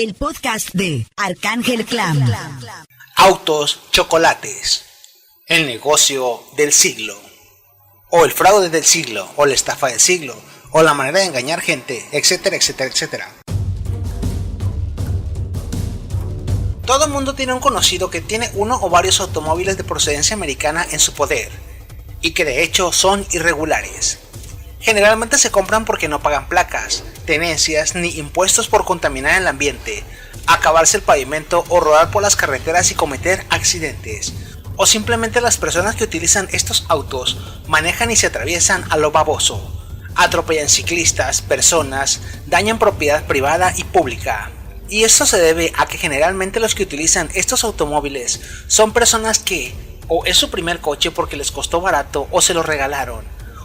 El podcast de Arcángel Clan. Autos, chocolates. El negocio del siglo. O el fraude del siglo. O la estafa del siglo. O la manera de engañar gente, etcétera, etcétera, etcétera. Todo el mundo tiene un conocido que tiene uno o varios automóviles de procedencia americana en su poder. Y que de hecho son irregulares. Generalmente se compran porque no pagan placas, tenencias ni impuestos por contaminar el ambiente, acabarse el pavimento o rodar por las carreteras y cometer accidentes. O simplemente las personas que utilizan estos autos manejan y se atraviesan a lo baboso. Atropellan ciclistas, personas, dañan propiedad privada y pública. Y esto se debe a que generalmente los que utilizan estos automóviles son personas que o es su primer coche porque les costó barato o se lo regalaron,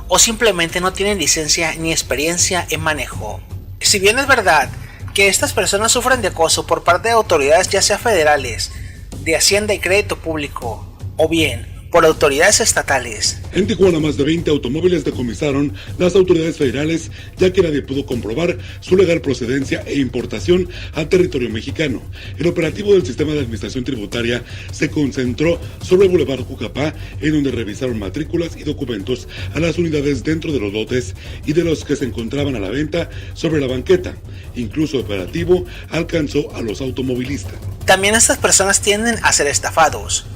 o simplemente no tienen licencia ni experiencia en manejo. Si bien es verdad que estas personas sufren de acoso por parte de autoridades ya sea federales, de Hacienda y Crédito Público, o bien por autoridades estatales. En Tijuana más de 20 automóviles decomisaron las autoridades federales, ya que nadie pudo comprobar su legal procedencia e importación al territorio mexicano. El operativo del Sistema de Administración Tributaria se concentró sobre el Boulevard Jucapá, en donde revisaron matrículas y documentos a las unidades dentro de los lotes y de los que se encontraban a la venta sobre la banqueta. Incluso el operativo alcanzó a los automovilistas. También estas personas tienden a ser estafados.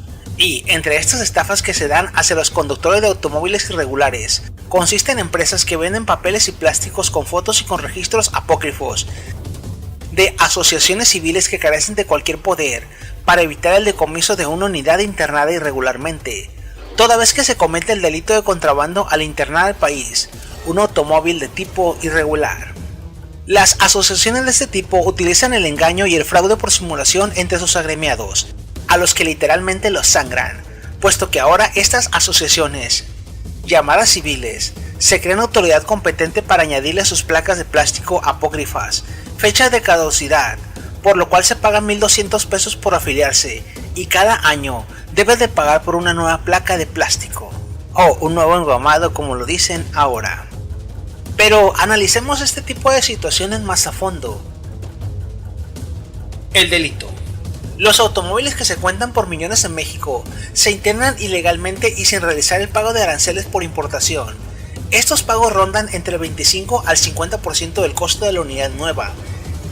Y entre estas estafas que se dan hacia los conductores de automóviles irregulares, consisten en empresas que venden papeles y plásticos con fotos y con registros apócrifos de asociaciones civiles que carecen de cualquier poder para evitar el decomiso de una unidad internada irregularmente, toda vez que se comete el delito de contrabando al internar al país un automóvil de tipo irregular. Las asociaciones de este tipo utilizan el engaño y el fraude por simulación entre sus agremiados, a los que literalmente los sangran, puesto que ahora estas asociaciones, llamadas civiles, se crean autoridad competente para añadirle a sus placas de plástico apócrifas fecha de caducidad, por lo cual se pagan 1,200 pesos por afiliarse y cada año debe de pagar por una nueva placa de plástico, o un nuevo engomado como lo dicen ahora. Pero analicemos este tipo de situaciones más a fondo. El delito. Los automóviles que se cuentan por millones en México se internan ilegalmente y sin realizar el pago de aranceles por importación. Estos pagos rondan entre el 25 al 50% del costo de la unidad nueva,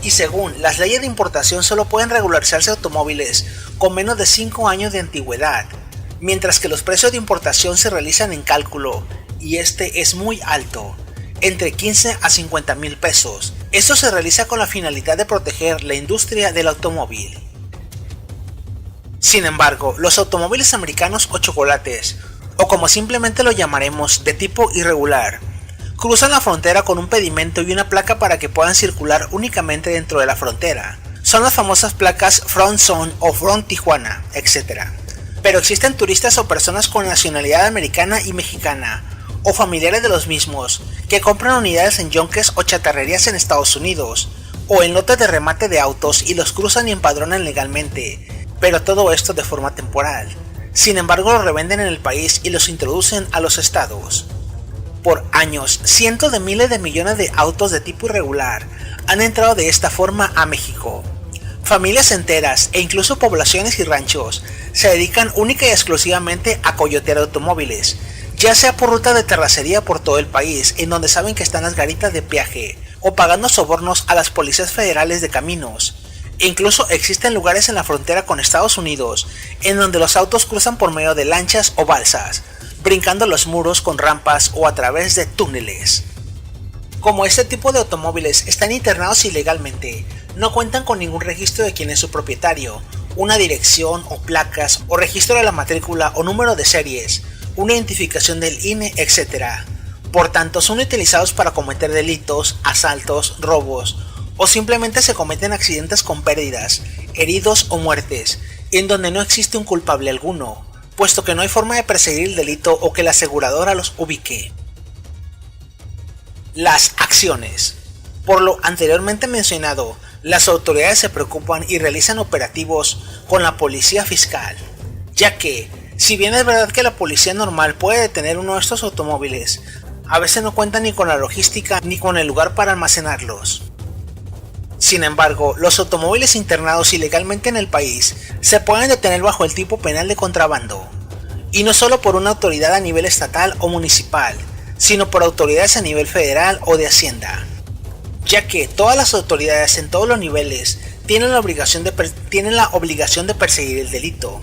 y según las leyes de importación solo pueden regularizarse automóviles con menos de 5 años de antigüedad, mientras que los precios de importación se realizan en cálculo, y este es muy alto, entre 15 a 50 mil pesos. Esto se realiza con la finalidad de proteger la industria del automóvil. Sin embargo, los automóviles americanos o chocolates, o como simplemente lo llamaremos de tipo irregular, cruzan la frontera con un pedimento y una placa para que puedan circular únicamente dentro de la frontera. Son las famosas placas Front Zone o Front Tijuana, etc. Pero existen turistas o personas con nacionalidad americana y mexicana, o familiares de los mismos, que compran unidades en yonques o chatarrerías en Estados Unidos, o en lotes de remate de autos y los cruzan y empadronan legalmente, pero todo esto de forma temporal. Sin embargo, los revenden en el país y los introducen a los estados. Por años, cientos de miles de millones de autos de tipo irregular han entrado de esta forma a México. Familias enteras e incluso poblaciones y ranchos se dedican única y exclusivamente a coyotear automóviles, ya sea por ruta de terracería por todo el país, en donde saben que están las garitas de peaje, o pagando sobornos a las policías federales de caminos. E incluso existen lugares en la frontera con Estados Unidos en donde los autos cruzan por medio de lanchas o balsas, brincando los muros con rampas o a través de túneles. Como este tipo de automóviles están internados ilegalmente, no cuentan con ningún registro de quién es su propietario, una dirección o placas o registro de la matrícula o número de series, una identificación del INE, etc. Por tanto, son utilizados para cometer delitos, asaltos, robos, o simplemente se cometen accidentes con pérdidas, heridos o muertes, en donde no existe un culpable alguno, puesto que no hay forma de perseguir el delito o que la aseguradora los ubique. Las acciones. Por lo anteriormente mencionado, las autoridades se preocupan y realizan operativos con la policía fiscal, ya que, si bien es verdad que la policía normal puede detener uno de estos automóviles, a veces no cuentan ni con la logística ni con el lugar para almacenarlos. Sin embargo, los automóviles internados ilegalmente en el país se pueden detener bajo el tipo penal de contrabando, y no solo por una autoridad a nivel estatal o municipal, sino por autoridades a nivel federal o de Hacienda, ya que todas las autoridades en todos los niveles tienen la obligación de perseguir el delito.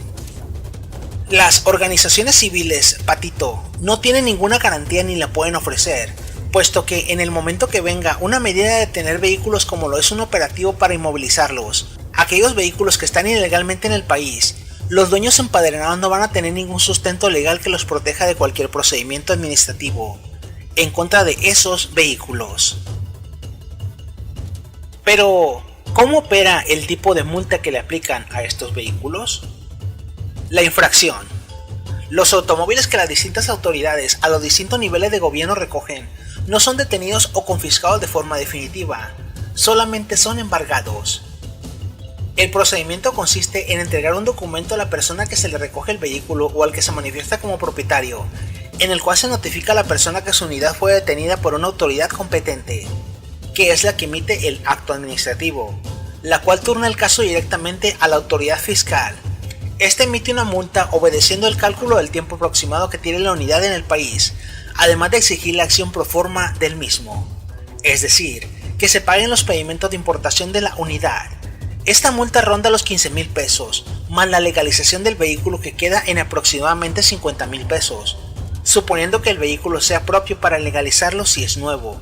Las organizaciones civiles, patito, no tienen ninguna garantía ni la pueden ofrecer, puesto que en el momento que venga una medida de detener vehículos como lo es un operativo para inmovilizarlos, aquellos vehículos que están ilegalmente en el país, los dueños empadronados no van a tener ningún sustento legal que los proteja de cualquier procedimiento administrativo en contra de esos vehículos. Pero, ¿cómo opera el tipo de multa que le aplican a estos vehículos? La infracción. Los automóviles que las distintas autoridades a los distintos niveles de gobierno recogen no son detenidos o confiscados de forma definitiva, solamente son embargados. El procedimiento consiste en entregar un documento a la persona que se le recoge el vehículo o al que se manifiesta como propietario, en el cual se notifica a la persona que su unidad fue detenida por una autoridad competente, que es la que emite el acto administrativo, la cual turna el caso directamente a la autoridad fiscal. Este emite una multa obedeciendo el cálculo del tiempo aproximado que tiene la unidad en el país, además de exigir la acción pro forma del mismo, es decir, que se paguen los pedimentos de importación de la unidad. Esta multa ronda los 15,000 pesos, más la legalización del vehículo que queda en aproximadamente 50,000 pesos, suponiendo que el vehículo sea propio para legalizarlo si es nuevo.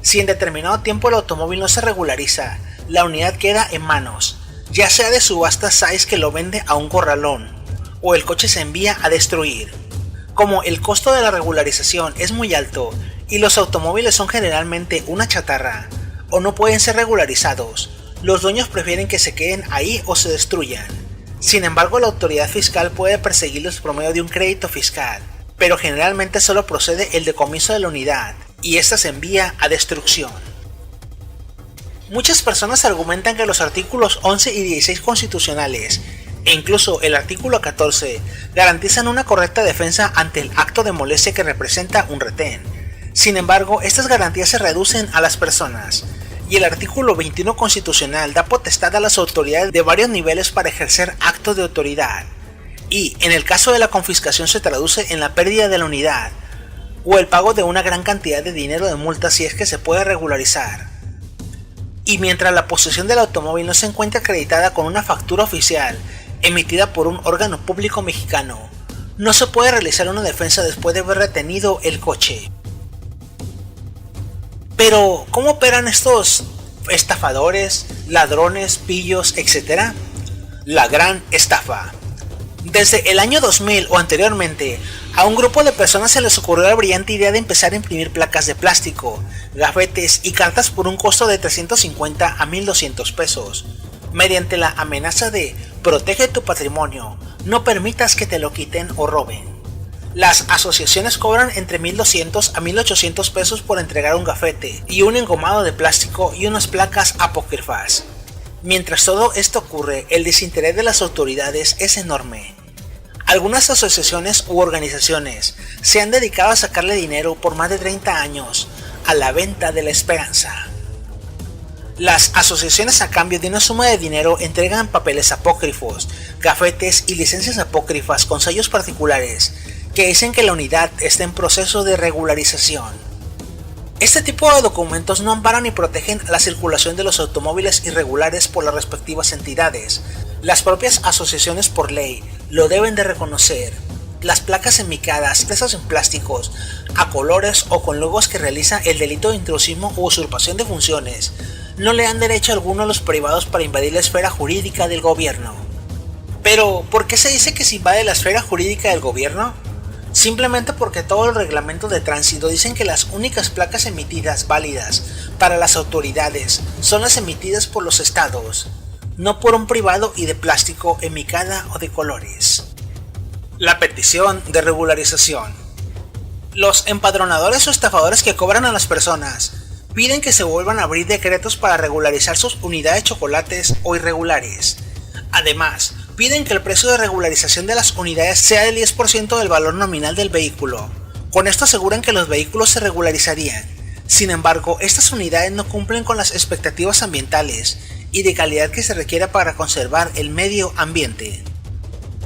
Si en determinado tiempo el automóvil no se regulariza, la unidad queda en manos, ya sea de subasta SAIS que lo vende a un corralón, o el coche se envía a destruir. Como el costo de la regularización es muy alto y los automóviles son generalmente una chatarra o no pueden ser regularizados, los dueños prefieren que se queden ahí o se destruyan. Sin embargo, la autoridad fiscal puede perseguirlos por medio de un crédito fiscal, pero generalmente solo procede el decomiso de la unidad y ésta se envía a destrucción. Muchas personas argumentan que los artículos 11 y 16 constitucionales, e incluso el artículo 14, garantizan una correcta defensa ante el acto de molestia que representa un retén. Sin embargo, estas garantías se reducen a las personas, y el artículo 21 constitucional da potestad a las autoridades de varios niveles para ejercer actos de autoridad, y en el caso de la confiscación se traduce en la pérdida de la unidad, o el pago de una gran cantidad de dinero de multa si es que se puede regularizar. Y mientras la posesión del automóvil no se encuentre acreditada con una factura oficial emitida por un órgano público mexicano, no se puede realizar una defensa después de haber retenido el coche. Pero, ¿cómo operan estos estafadores, ladrones, pillos, etcétera? La gran estafa. Desde el año 2000 o anteriormente, a un grupo de personas se les ocurrió la brillante idea de empezar a imprimir placas de plástico, gafetes y cartas por un costo de 350 a 1,200 pesos, mediante la amenaza de protege tu patrimonio, no permitas que te lo quiten o roben. Las asociaciones cobran entre 1,200 a 1,800 pesos por entregar un gafete y un engomado de plástico y unas placas apócrifas. Mientras todo esto ocurre, el desinterés de las autoridades es enorme. Algunas asociaciones u organizaciones se han dedicado a sacarle dinero por más de 30 años a la venta de la esperanza. Las asociaciones a cambio de una suma de dinero entregan papeles apócrifos, gafetes y licencias apócrifas con sellos particulares que dicen que la unidad está en proceso de regularización. Este tipo de documentos no amparan ni protegen la circulación de los automóviles irregulares por las respectivas entidades. Las propias asociaciones por ley lo deben de reconocer. Las placas enmicadas, impresas en plásticos, a colores o con logos que realiza el delito de intrusismo u usurpación de funciones, no le dan derecho alguno a los privados para invadir la esfera jurídica del gobierno. Pero, ¿por qué se dice que se invade la esfera jurídica del gobierno? Simplemente porque todos los reglamentos de tránsito dicen que las únicas placas emitidas válidas para las autoridades son las emitidas por los estados, no por un privado y de plástico, enmicada o de colores. La petición de regularización. Los empadronadores o estafadores que cobran a las personas piden que se vuelvan a abrir decretos para regularizar sus unidades de chocolates o irregulares. Además, piden que el precio de regularización de las unidades sea del 10% del valor nominal del vehículo. Con esto aseguran que los vehículos se regularizarían, Sin embargo, estas unidades no cumplen con las expectativas ambientales y de calidad que se requiere para conservar el medio ambiente.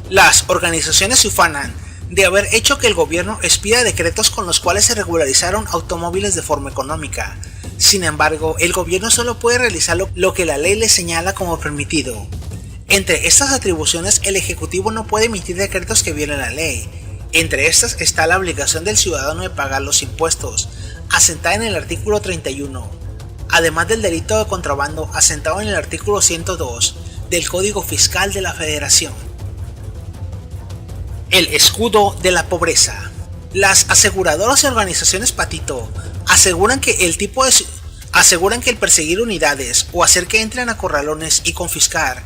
Las organizaciones se ufanan de haber hecho que el gobierno expida decretos con los cuales se regularizaron automóviles de forma económica. Sin embargo, el gobierno solo puede realizar lo que la ley le señala como permitido. Entre estas atribuciones, el Ejecutivo no puede emitir decretos que violen la ley. Entre estas está la obligación del ciudadano de pagar los impuestos, asentada en el artículo 31, además del delito de contrabando, asentado en el artículo 102 del Código Fiscal de la Federación. El escudo de la pobreza. Las aseguradoras y organizaciones patito aseguran que el perseguir unidades o hacer que entren a corralones y confiscar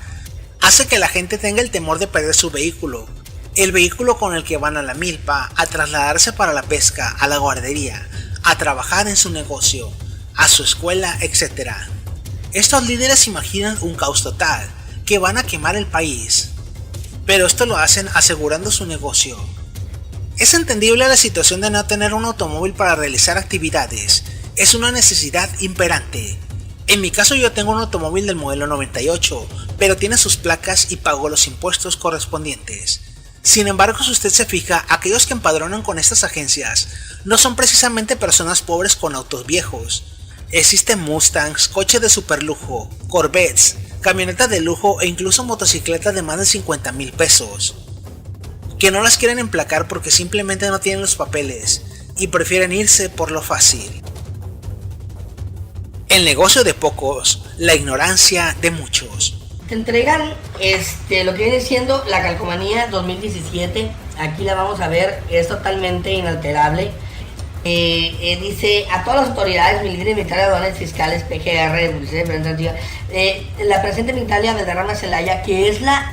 hace que la gente tenga el temor de perder su vehículo, el vehículo con el que van a la milpa, a trasladarse para la pesca, a la guardería, a trabajar en su negocio, a su escuela, etc. Estos líderes imaginan un caos total, que van a quemar el país, pero esto lo hacen asegurando su negocio. Es entendible la situación de no tener un automóvil para realizar actividades, es una necesidad imperante. En mi caso yo tengo un automóvil del modelo 98, pero tiene sus placas y pago los impuestos correspondientes. Sin embargo, si usted se fija, aquellos que empadronan con estas agencias no son precisamente personas pobres con autos viejos. Existen Mustangs, coches de superlujo, Corvettes, camionetas de lujo e incluso motocicletas de más de 50,000 pesos, que no las quieren emplacar porque simplemente no tienen los papeles y prefieren irse por lo fácil. El negocio de pocos, la ignorancia de muchos. Te entregan lo que viene siendo la calcomanía 2017. Aquí la vamos a ver, es totalmente inalterable. Dice a todas las autoridades militares, aduanas, fiscales, PGR, la presente en Italia Valderrama Celaya, que es la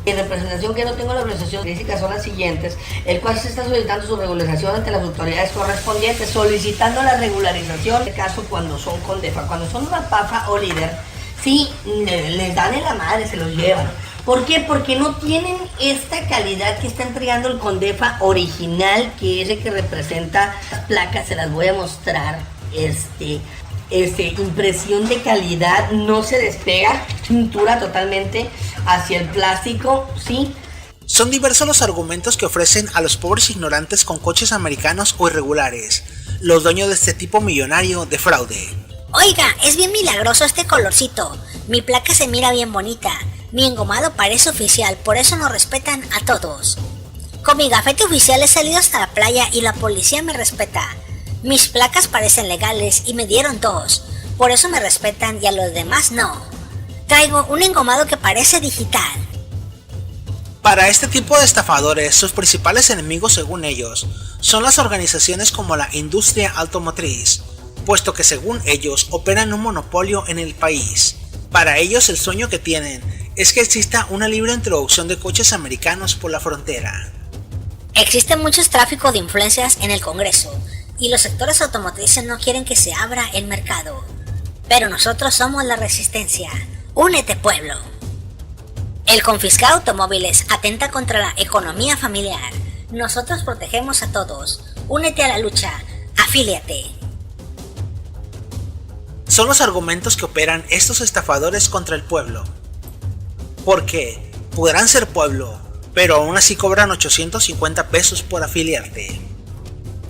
representación, que no tengo la representación física, son las siguientes, el cual se está solicitando su regularización ante las autoridades correspondientes, solicitando la regularización, en este caso cuando son Condefa, cuando son una PAFA o líder, sí, les dan en la madre, se los llevan. ¿Por qué? Porque no tienen esta calidad que está entregando el Condefa original, que es el que representa las placas. Se las voy a mostrar. Impresión de calidad, no se despega, pintura totalmente hacia el plástico, ¿sí? Son diversos los argumentos que ofrecen a los pobres ignorantes con coches americanos o irregulares, los dueños de este tipo millonario de fraude. Oiga, es bien milagroso este colorcito, mi placa se mira bien bonita, mi engomado parece oficial, por eso nos respetan a todos. Con mi gafete oficial he salido hasta la playa y la policía me respeta. Mis placas parecen legales y me dieron 2, por eso me respetan y a los demás no. Traigo un engomado que parece digital. Para este tipo de estafadores, sus principales enemigos según ellos, son las organizaciones como la industria automotriz, puesto que según ellos operan un monopolio en el país. Para ellos el sueño que tienen es que exista una libre introducción de coches americanos por la frontera. Existe mucho tráfico de influencias en el Congreso y los sectores automotrices no quieren que se abra el mercado. Pero nosotros somos la resistencia. ¡Únete, pueblo! El confiscar automóviles atenta contra la economía familiar. Nosotros protegemos a todos. Únete a la lucha. Afíliate. Son los argumentos que operan estos estafadores contra el pueblo. Porque podrán ser pueblo, pero aún así cobran 850 pesos por afiliarte.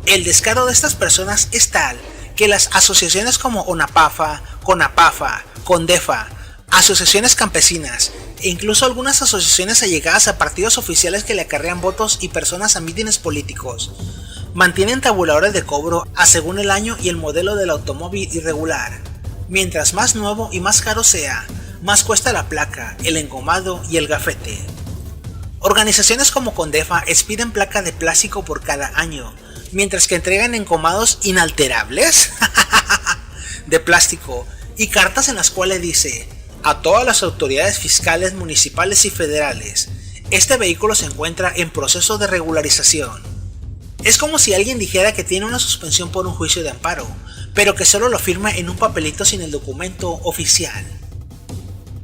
El descaro de estas personas es tal que las asociaciones como ONAPAFA, CONAPAFA, CONDEFA, asociaciones campesinas e incluso algunas asociaciones allegadas a partidos oficiales que le acarrean votos y personas a mítines políticos, mantienen tabuladores de cobro a según el año y el modelo del automóvil irregular. Mientras más nuevo y más caro sea, más cuesta la placa, el engomado y el gafete. Organizaciones como Condefa expiden placa de plástico por cada año, mientras que entregan engomados inalterables de plástico y cartas en las cuales dice: a todas las autoridades fiscales, municipales y federales, este vehículo se encuentra en proceso de regularización. Es como si alguien dijera que tiene una suspensión por un juicio de amparo, pero que solo lo firma en un papelito sin el documento oficial.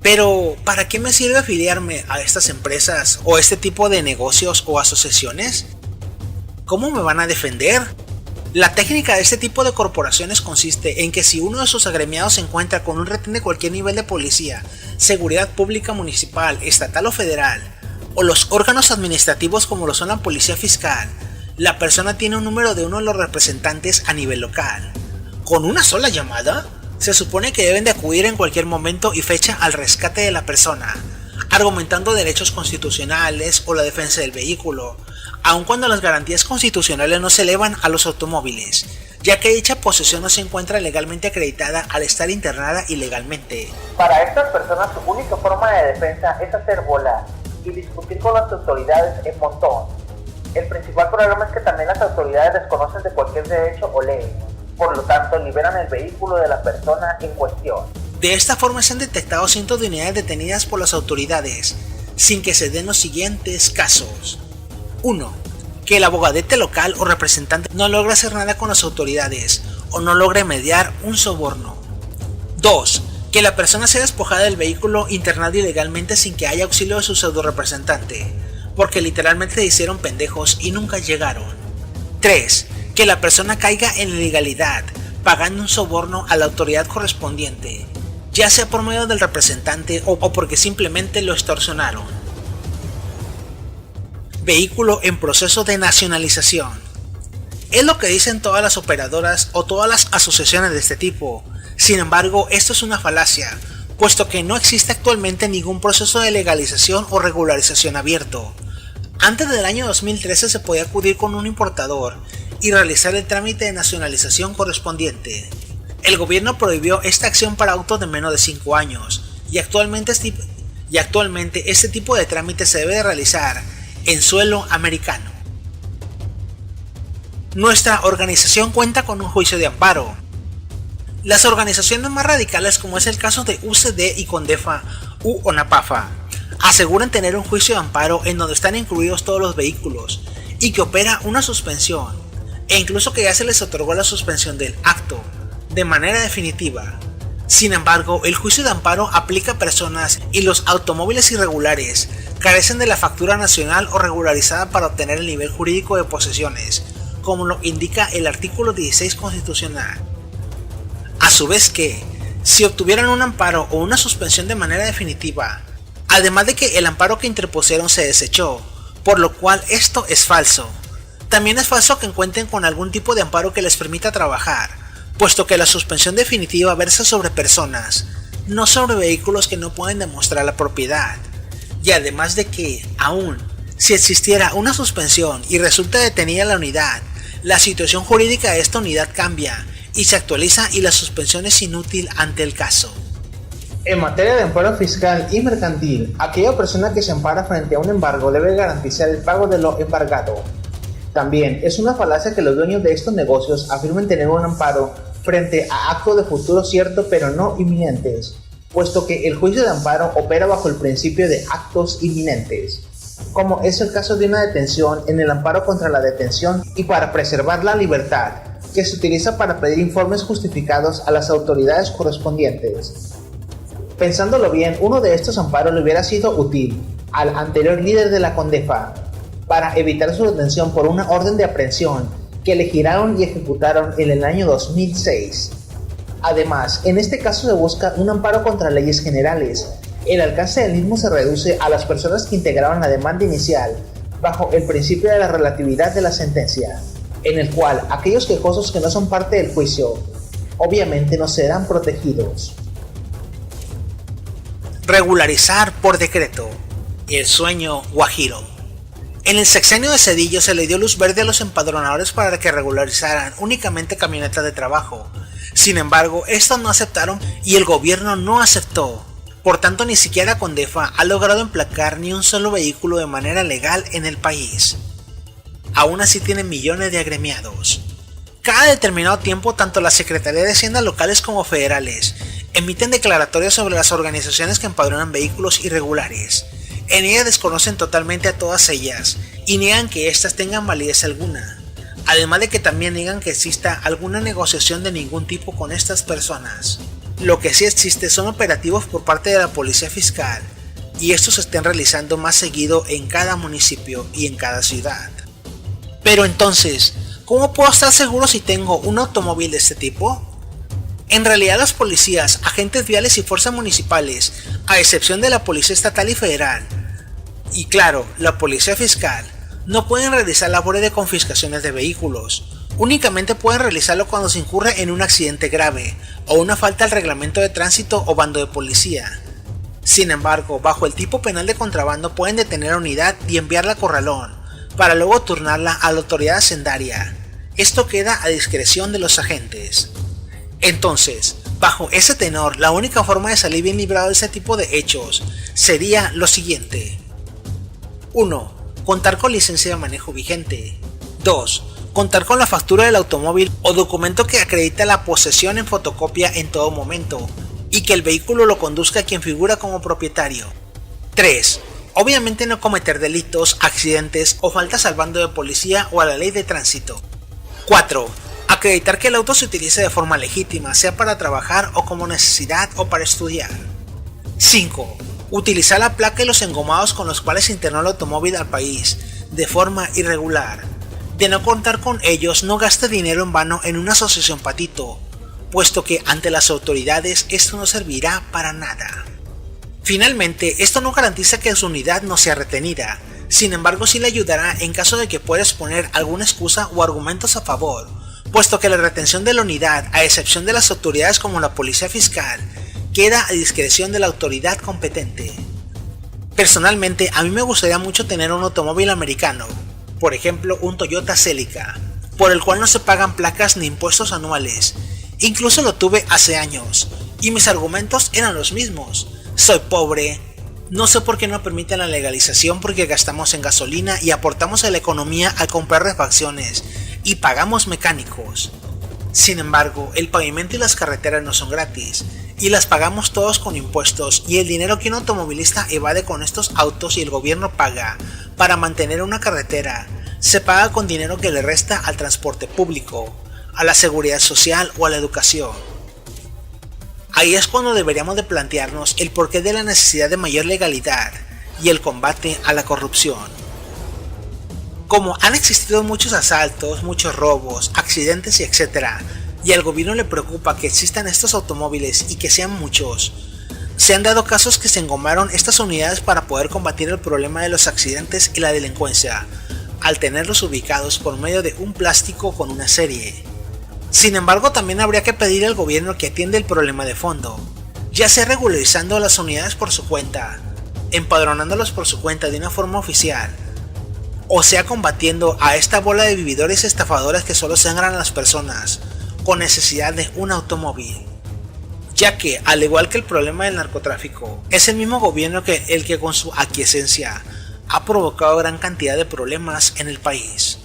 Pero, ¿para qué me sirve afiliarme a estas empresas o este tipo de negocios o asociaciones? ¿Cómo me van a defender? La técnica de este tipo de corporaciones consiste en que si uno de sus agremiados se encuentra con un retén de cualquier nivel de policía, seguridad pública municipal, estatal o federal, o los órganos administrativos como lo son la policía fiscal, la persona tiene un número de uno de los representantes a nivel local. ¿Con una sola llamada? Se supone que deben de acudir en cualquier momento y fecha al rescate de la persona, argumentando derechos constitucionales o la defensa del vehículo, aun cuando las garantías constitucionales no se elevan a los automóviles, ya que dicha posesión no se encuentra legalmente acreditada al estar internada ilegalmente. Para estas personas su única forma de defensa es hacer bola y discutir con las autoridades en montón. El principal problema es que también las autoridades desconocen de cualquier derecho o ley, por lo tanto liberan el vehículo de la persona en cuestión. De esta forma se han detectado cientos de unidades detenidas por las autoridades, sin que se den los siguientes casos. 1. Que el abogadete local o representante no logre hacer nada con las autoridades o no logre mediar un soborno. 2. Que la persona sea despojada del vehículo internado ilegalmente sin que haya auxilio de su pseudo representante, porque literalmente se hicieron pendejos y nunca llegaron. 3. Que la persona caiga en la ilegalidad, pagando un soborno a la autoridad correspondiente, ya sea por medio del representante o porque simplemente lo extorsionaron. Vehículo en proceso de nacionalización. Es lo que dicen todas las operadoras o todas las asociaciones de este tipo. Sin embargo, esto es una falacia, puesto que no existe actualmente ningún proceso de legalización o regularización abierto. Antes del año 2013 se podía acudir con un importador y realizar el trámite de nacionalización correspondiente. El gobierno prohibió esta acción para autos de menos de 5 años y actualmente este tipo de trámite se debe de realizar en suelo americano. Nuestra organización cuenta con un juicio de amparo. Las organizaciones más radicales, como es el caso de UCD y Condefa u ONAPAFA, aseguran tener un juicio de amparo en donde están incluidos todos los vehículos y que opera una suspensión, e incluso que ya se les otorgó la suspensión del acto de manera definitiva. Sin embargo, el juicio de amparo aplica a personas y los automóviles irregulares carecen de la factura nacional o regularizada para obtener el nivel jurídico de posesiones, como lo indica el artículo 16 constitucional. A su vez que, si obtuvieran un amparo o una suspensión de manera definitiva, además de que el amparo que interpusieron se desechó, por lo cual esto es falso. También es falso que encuentren con algún tipo de amparo que les permita trabajar, puesto que la suspensión definitiva versa sobre personas, no sobre vehículos que no pueden demostrar la propiedad. Y además de que, aún si existiera una suspensión y resulta detenida la unidad, la situación jurídica de esta unidad cambia y se actualiza y la suspensión es inútil ante el caso. En materia de amparo fiscal y mercantil, aquella persona que se ampara frente a un embargo debe garantizar el pago de lo embargado. También es una falacia que los dueños de estos negocios afirmen tener un amparo frente a actos de futuro cierto pero no inminentes, puesto que el juicio de amparo opera bajo el principio de actos inminentes, como es el caso de una detención en el amparo contra la detención y para preservar la libertad, que se utiliza para pedir informes justificados a las autoridades correspondientes. Pensándolo bien, uno de estos amparos le hubiera sido útil al anterior líder de la Condefa para evitar su detención por una orden de aprehensión que le giraron y ejecutaron en el año 2006. Además, en este caso se busca un amparo contra leyes generales. El alcance del mismo se reduce a las personas que integraron la demanda inicial bajo el principio de la relatividad de la sentencia, en el cual aquellos quejosos que no son parte del juicio obviamente no serán protegidos. Regularizar por decreto. El sueño guajiro. En el sexenio de Zedillo se le dio luz verde a los empadronadores para que regularizaran únicamente camionetas de trabajo. Sin embargo, estos no aceptaron y el gobierno no aceptó. Por tanto, ni siquiera Condefa ha logrado emplacar ni un solo vehículo de manera legal en el país. Aún así tienen millones de agremiados. Cada determinado tiempo, tanto la Secretaría de Hacienda locales como federales emiten declaratorias sobre las organizaciones que empadronan vehículos irregulares. En ellas desconocen totalmente a todas ellas y niegan que éstas tengan validez alguna, además de que también niegan que exista alguna negociación de ningún tipo con estas personas. Lo que sí existe son operativos por parte de la policía fiscal, y estos se están realizando más seguido en cada municipio y en cada ciudad. Pero entonces, ¿Cómo puedo estar seguro si tengo un automóvil de este tipo? En realidad los policías, agentes viales y fuerzas municipales, a excepción de la policía estatal y federal, y claro, la policía fiscal, no pueden realizar labores de confiscaciones de vehículos. Únicamente pueden realizarlo cuando se incurre en un accidente grave, o una falta al reglamento de tránsito o bando de policía. Sin embargo, bajo el tipo penal de contrabando pueden detener a la unidad y enviarla a corralón, para luego turnarla a la autoridad hacendaria. Esto queda a discreción de los agentes. Entonces, bajo ese tenor, la única forma de salir bien librado de ese tipo de hechos sería lo siguiente. 1. Contar con licencia de manejo vigente. 2. Contar con la factura del automóvil o documento que acredita la posesión en fotocopia en todo momento y que el vehículo lo conduzca quien figura como propietario. 3. Obviamente no cometer delitos, accidentes o faltas al bando de policía o a la ley de tránsito. 4. Acreditar que el auto se utilice de forma legítima, sea para trabajar o como necesidad o para estudiar. 5. Utilizar la placa y los engomados con los cuales se internó el automóvil al país, de forma irregular. De no contar con ellos, no gaste dinero en vano en una asociación patito, puesto que ante las autoridades esto no servirá para nada. Finalmente, esto no garantiza que su unidad no sea retenida, sin embargo sí le ayudará en caso de que pueda exponer alguna excusa o argumentos a favor, puesto que la retención de la unidad, a excepción de las autoridades como la policía fiscal, queda a discreción de la autoridad competente. Personalmente, a mí me gustaría mucho tener un automóvil americano, por ejemplo un Toyota Celica, por el cual no se pagan placas ni impuestos anuales. Incluso lo tuve hace años, y mis argumentos eran los mismos. Soy pobre, no sé por qué no permiten la legalización porque gastamos en gasolina y aportamos a la economía al comprar refacciones, y pagamos mecánicos. Sin embargo, el pavimento y las carreteras no son gratis, y las pagamos todos con impuestos, y el dinero que un automovilista evade con estos autos y el gobierno paga para mantener una carretera, se paga con dinero que le resta al transporte público, a la seguridad social o a la educación. Ahí es cuando deberíamos de plantearnos el porqué de la necesidad de mayor legalidad y el combate a la corrupción. Como han existido muchos asaltos, muchos robos, accidentes y etcétera, y al gobierno le preocupa que existan estos automóviles y que sean muchos, se han dado casos que se engomaron estas unidades para poder combatir el problema de los accidentes y la delincuencia, al tenerlos ubicados por medio de un plástico con una serie. Sin embargo, también habría que pedir al gobierno que atienda el problema de fondo, ya sea regularizando las unidades por su cuenta, empadronándolos por su cuenta de una forma oficial, o sea combatiendo a esta bola de vividores estafadores que solo sangran a las personas con necesidad de un automóvil, ya que, al igual que el problema del narcotráfico, es el mismo gobierno el que con su aquiescencia ha provocado gran cantidad de problemas en el país.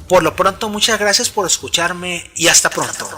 Por lo pronto, muchas gracias por escucharme y hasta pronto.